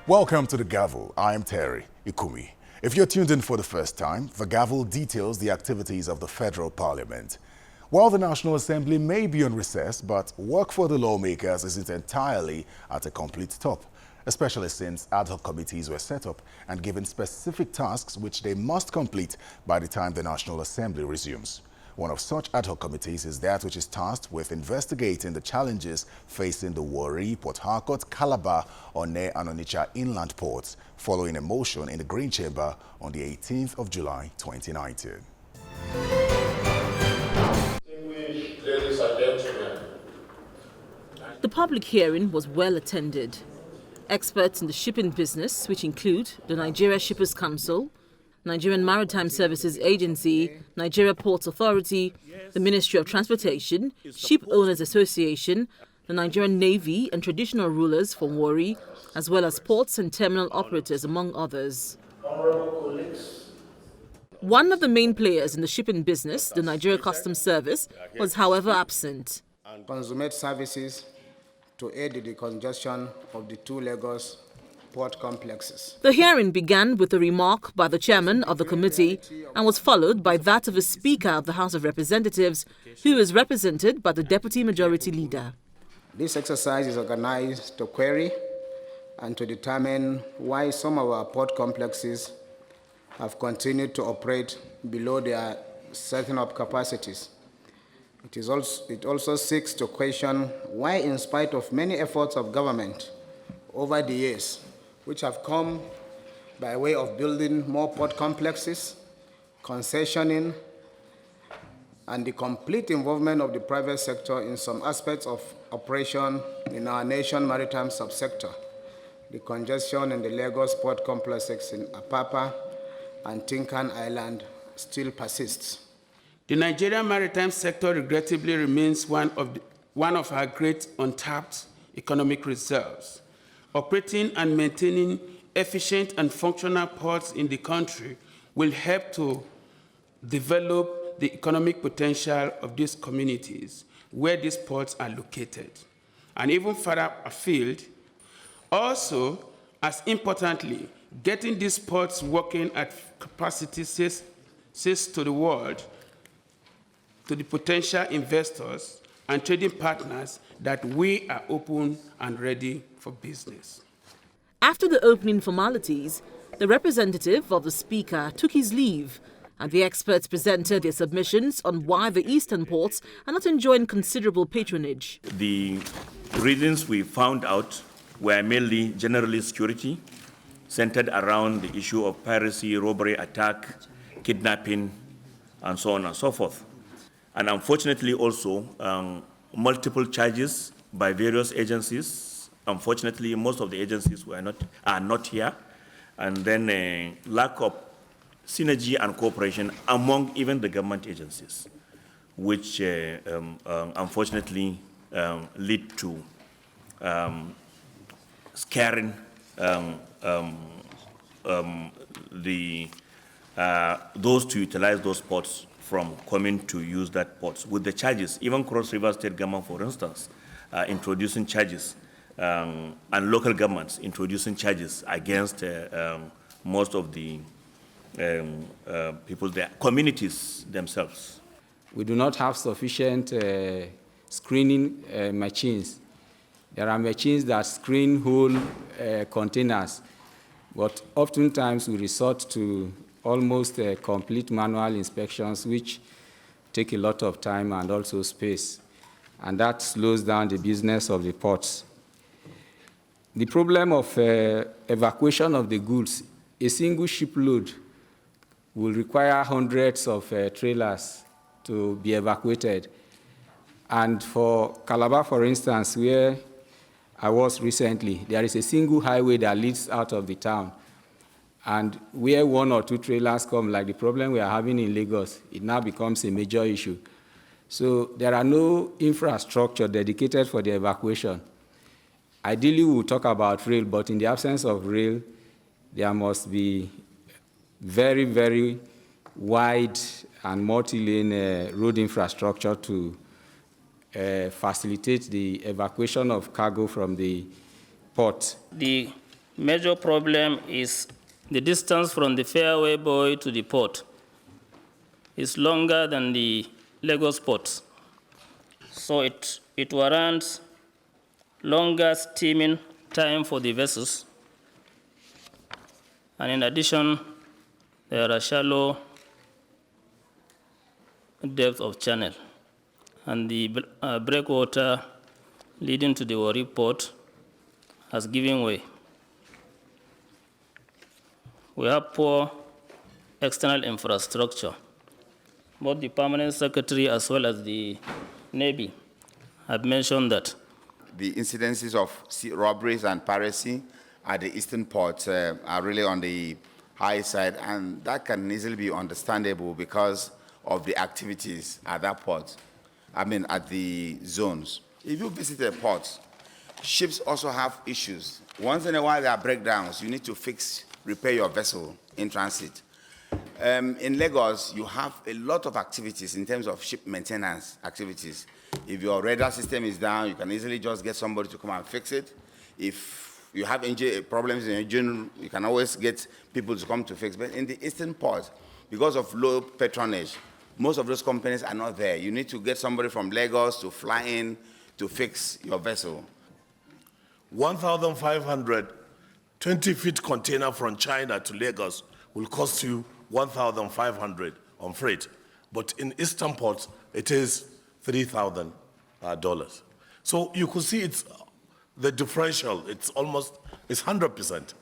Welcome to the Gavel. I am Terry Ikumi. If you're tuned in for the first time, the Gavel details the activities of the Federal Parliament. While the National Assembly may be on recess, but work for the lawmakers isn't entirely at a complete stop, especially since ad hoc committees were set up and given specific tasks which they must complete by the time the National Assembly resumes. One of such ad hoc committees is that which is tasked with investigating the challenges facing the Warri, Port Harcourt, Calabar, Onne and Onitsha inland ports following a motion in the Green Chamber on the 18th of July 2019. Ladies and gentlemen. The public hearing was well attended. Experts in the shipping business, which include the Nigeria Shippers Council, Nigerian Maritime Services Agency, Nigeria Ports Authority, the Ministry of Transportation, Ship Owners Association, the Nigerian Navy and traditional rulers from Warri, as well as ports and terminal operators, among others. One of the main players in the shipping business, the Nigeria Customs Service, was however absent. Consummate services to aid the decongestion of the two Lagos port complexes. The hearing began with a remark by the chairman of the committee and was followed by that of the Speaker of the House of Representatives, who is represented by the Deputy Majority Leader. This exercise is organized to query and to determine why some of our port complexes have continued to operate below their setting up capacities. It also seeks to question why, in spite of many efforts of government over the years, which have come by way of building more port complexes, concessioning, and the complete involvement of the private sector in some aspects of operation in our nation's maritime subsector, the congestion in the Lagos port complexes in Apapa and Tinkan Island still persists. The Nigerian maritime sector regrettably remains one of our great untapped economic reserves. Operating and maintaining efficient and functional ports in the country will help to develop the economic potential of these communities where these ports are located, and even further afield. Also, as importantly, getting these ports working at capacity says to the world, to the potential investors and trading partners, that we are open and ready for business. After the opening formalities, the representative of the Speaker took his leave, and the experts presented their submissions on why the eastern ports are not enjoying considerable patronage. The reasons we found out were mainly generally security, centered around the issue of piracy, robbery, attack, kidnapping, and so on and so forth. And unfortunately also, multiple charges by various agencies. Unfortunately, most of the agencies are not here. And then a lack of synergy and cooperation among even the government agencies, which unfortunately lead to scaring those to utilize those ports from coming to use that ports with the charges. Even Cross River State government, for instance, introducing charges, and local governments introducing charges against most of the people, their communities themselves. We do not have sufficient screening machines. There are machines that screen whole containers, but oftentimes we resort to almost complete manual inspections, which take a lot of time and also space, and that slows down the business of the ports. The problem of evacuation of the goods, a single shipload will require hundreds of trailers to be evacuated. And for Calabar, for instance, where I was recently, there is a single highway that leads out of the town. And where one or two trailers come, like the problem we are having in Lagos, it now becomes a major issue. So there are no infrastructure dedicated for the evacuation. Ideally, we will talk about rail, but in the absence of rail, there must be very, very wide and multi-lane road infrastructure to facilitate the evacuation of cargo from the port. The major problem is the distance from the fairway buoy to the port is longer than the Lagos port. So it warrants longer steaming time for the vessels. And in addition, there are shallow depth of channel. And the breakwater leading to the Warri port has given way. We have poor external infrastructure. Both the Permanent Secretary as well as the Navy have mentioned that. The incidences of sea robberies and piracy at the eastern ports are really on the high side, and that can easily be understandable because of the activities at that port, at the zones. If you visit a port, ships also have issues. Once in a while there are breakdowns. You need to repair your vessel in transit. In Lagos, you have a lot of activities in terms of ship maintenance activities. If your radar system is down, you can easily just get somebody to come and fix it. If you have problems in your engine, you can always get people to come to fix. But in the eastern port, because of low patronage, most of those companies are not there. You need to get somebody from Lagos to fly in to fix your vessel. 1,500 20-feet container from China to Lagos will cost you 1,500 on freight. But in eastern ports, it is $3,000. So you could see it's the differential. It's 100%.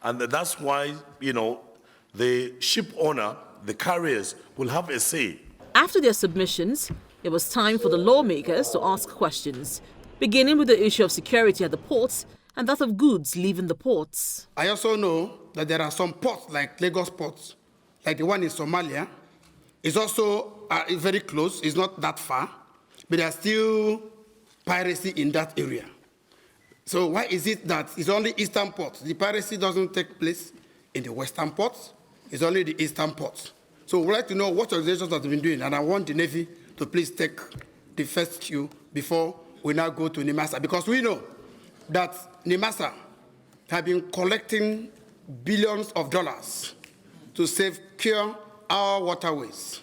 And that's why, the ship owner, the carriers, will have a say. After their submissions, it was time for the lawmakers to ask questions, beginning with the issue of security at the ports and that of goods leaving the ports. I also know that there are some ports, like Lagos ports, like the one in Somalia. It's also very close. It's not that far, but there's still piracy in that area. So why is it that it's only eastern ports? The piracy doesn't take place in the western ports. It's only the eastern ports. So we'd like to know what organizations have been doing, and I want the Navy to please take the first cue before we now go to NIMASA, because we know that NIMASA have been collecting billions of dollars to secure our waterways.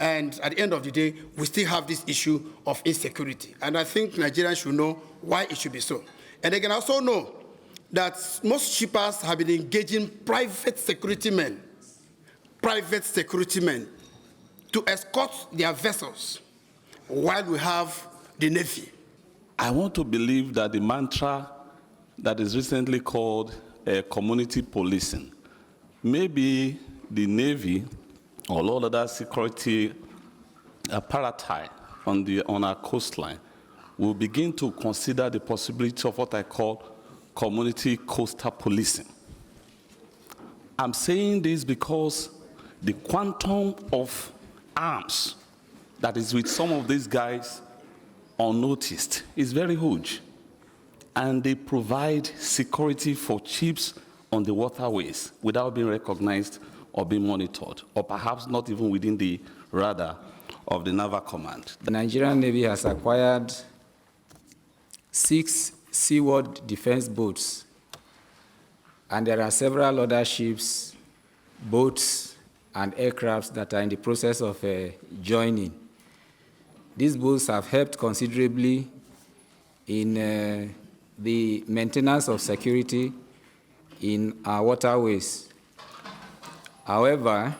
And at the end of the day, we still have this issue of insecurity. And I think Nigerians should know why it should be so. And they can also know that most shippers have been engaging private security men to escort their vessels while we have the Navy. I want to believe that the mantra that is recently called community policing, maybe the Navy or all other security apparatus on our coastline will begin to consider the possibility of what I call community coastal policing. I'm saying this because the quantum of arms that is with some of these guys unnoticed is very huge. And they provide security for ships on the waterways without being recognized or being monitored, or perhaps not even within the radar of the Naval Command. The Nigerian Navy has acquired 6 seaward defense boats, and there are several other ships, boats, and aircrafts that are in the process of joining. These boats have helped considerably in the maintenance of security in our waterways. However,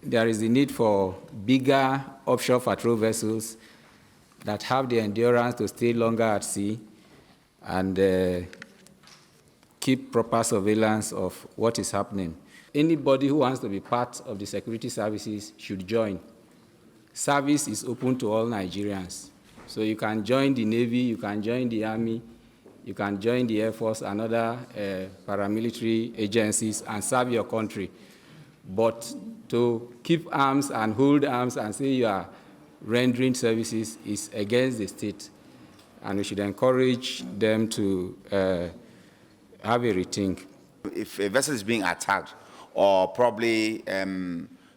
there is the need for bigger offshore patrol vessels that have the endurance to stay longer at sea and keep proper surveillance of what is happening. Anybody who wants to be part of the security services should join. Service is open to all Nigerians. So you can join the Navy, you can join the Army, you can join the Air Force and other paramilitary agencies and serve your country. But to keep arms and hold arms and say you are rendering services is against the state. And we should encourage them to have a rethink. If a vessel is being attacked or probably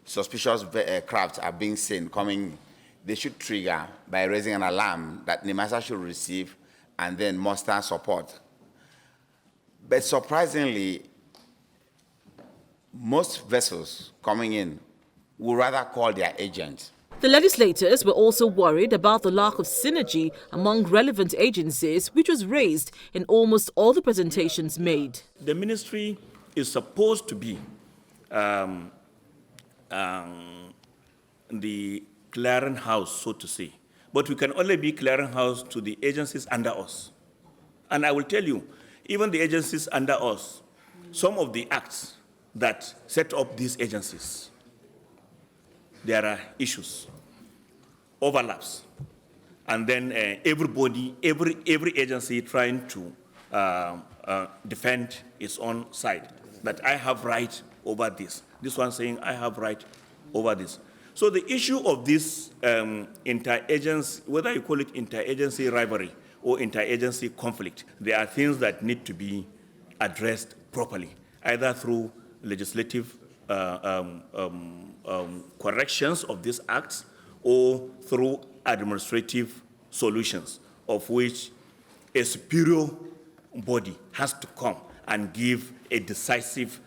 suspicious crafts are being seen coming, they should trigger by raising an alarm that NIMASA should receive and then muster support. But surprisingly, most vessels coming in would rather call their agent. The legislators were also worried about the lack of synergy among relevant agencies, which was raised in almost all the presentations made. The ministry is supposed to be the clearinghouse, so to say. But we can only be clearinghouse to the agencies under us. And I will tell you, even the agencies under us, some of the acts that set up these agencies, there are issues, overlaps, and then everybody, every agency trying to defend its own side, that I have right over this. This one saying I have right over this. So the issue of this interagency, whether you call it interagency rivalry or interagency conflict, there are things that need to be addressed properly, either through legislative corrections of these acts or through administrative solutions, of which a superior body has to come and give a decisive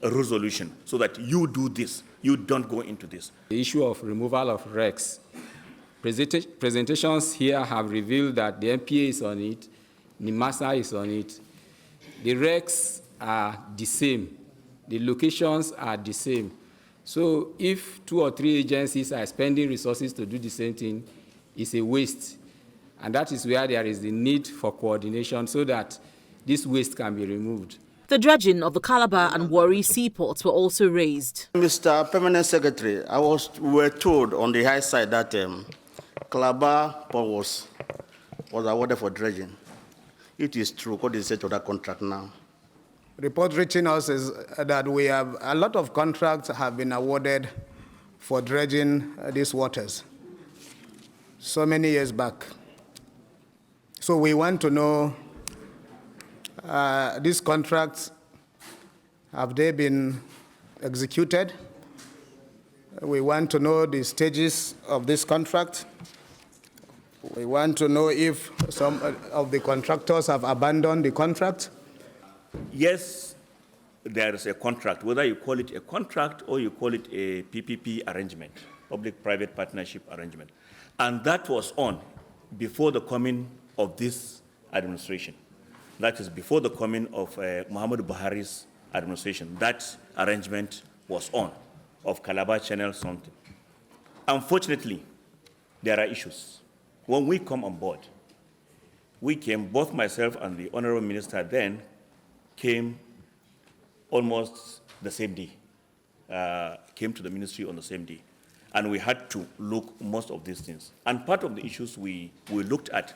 resolution so that you do this, you don't go into this. The issue of removal of RECs. Presentations here have revealed that the MPA is on it, NIMASA is on it. The RECs are the same. The locations are the same. So if 2 or 3 agencies are spending resources to do the same thing, it's a waste. And that is where there is the need for coordination so that this waste can be removed. The dredging of the Calabar and Warri seaports were also raised. Mr. Permanent Secretary, we were told on the high side that Calabar port was awarded for dredging. It is true. What is the state of that contract now? Report reaching us is that we have a lot of contracts have been awarded for dredging these waters so many years back. So we want to know these contracts, have they been executed? We want to know the stages of this contract. We want to know if some of the contractors have abandoned the contract. Yes, there is a contract, whether you call it a contract or you call it a PPP arrangement, public-private partnership arrangement. And that was on before the coming of this administration. That is before the coming of Muhammadu Buhari's administration. That arrangement was on, of Calabar Channel something. Unfortunately, there are issues. When we come on board, we came, both myself and the Honorable Minister then, came almost the same day, came to the ministry on the same day. And we had to look most of these things. And part of the issues we looked at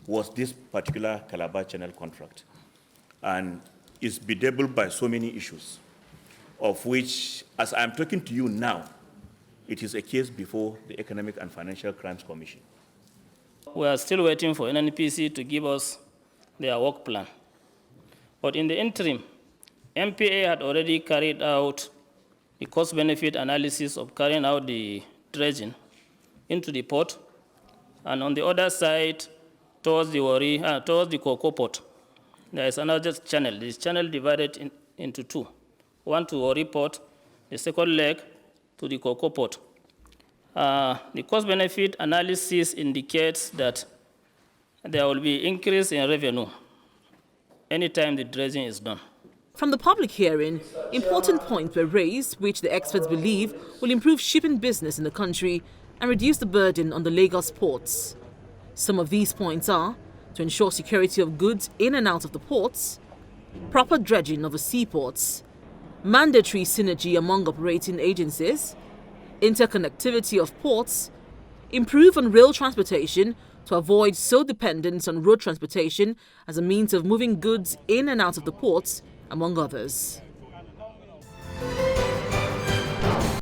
was this particular Calabar Channel contract. And it's bedeviled by so many issues, of which, as I'm talking to you now, it is a case before the Economic and Financial Crimes Commission. We are still waiting for NNPC to give us their work plan. But in the interim, MPA had already carried out the cost-benefit analysis of carrying out the dredging into the port, and on the other side, towards the Warri, towards the Cocoa port, there is another channel. This channel divided into 2. One to Warri port, the second leg to the Cocoa port. The cost-benefit analysis indicates that there will be increase in revenue anytime the dredging is done. From the public hearing, important points were raised which the experts believe will improve shipping business in the country and reduce the burden on the Lagos ports. Some of these points are to ensure security of goods in and out of the ports, proper dredging of the seaports, mandatory synergy among operating agencies, interconnectivity of ports, improve on rail transportation to avoid sole dependence on road transportation as a means of moving goods in and out of the ports, among others.